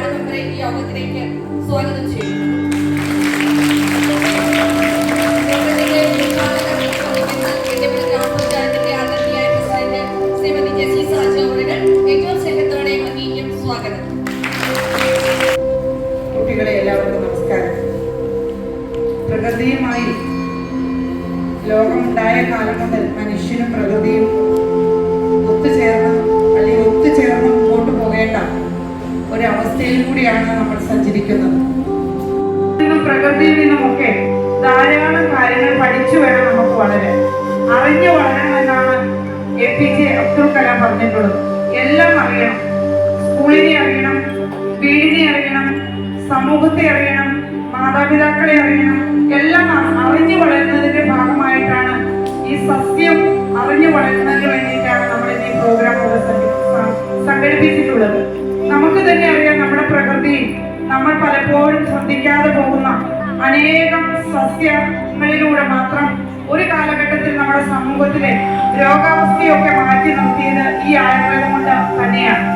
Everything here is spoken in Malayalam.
വാർഡ് മെമ്പറെ ഈ യോഗത്തിലേക്ക് സ്വാഗതം ചെയ്യുന്നു. കുട്ടികളെ എല്ലാവർക്കും നമസ്കാരം. പ്രകൃതിയുമായി ലോകമുണ്ടായ കാലം മുതൽ മനുഷ്യനും പ്രകൃതിയും ഒത്തുചേർന്ന് മുമ്പോട്ട് പോകേണ്ട ഒരവസ്ഥയിൽ കൂടിയാണ് നമ്മൾ സഞ്ചരിക്കുന്നത്. പ്രകൃതിയിൽ നിന്നുമൊക്കെ ധാരാളം കാര്യങ്ങൾ പഠിച്ചു വേണം നമുക്ക് വളരാൻ, അറിഞ്ഞു വളരണമെന്നാണ് APJ അബ്ദുൽ കലാം പറഞ്ഞിട്ടുള്ളത്. എല്ലാം അറിയണം, സ്കൂളിനെ അറിയണം, വീടിനെ അറിയണം, സമൂഹത്തെ അറിയണം, മാതാപിതാക്കളെ അറിയണം. എല്ലാം അറിഞ്ഞു വളരുന്നതിന്റെ ഭാഗമായിട്ടാണ് ഈ സസ്യം അറിഞ്ഞു വളരുന്നതിന് വേണ്ടിയിട്ടാണ് നമ്മൾ ഈ പ്രോഗ്രാം സംഘടിപ്പിച്ചിട്ടുള്ളത്. നമുക്ക് തന്നെ അറിയാം, നമ്മുടെ പ്രകൃതിയിൽ നമ്മൾ പലപ്പോഴും ശ്രദ്ധിക്കാതെ പോകുന്ന അനേകം സസ്യങ്ങളിലൂടെ മാത്രം ഒരു കാലഘട്ടത്തിൽ നമ്മുടെ സമൂഹത്തിലെ രോഗാവസ്ഥയൊക്കെ മാറ്റി നിർത്തിയത് ഈ ആയുർവേദം കൊണ്ട് തന്നെയാണ്.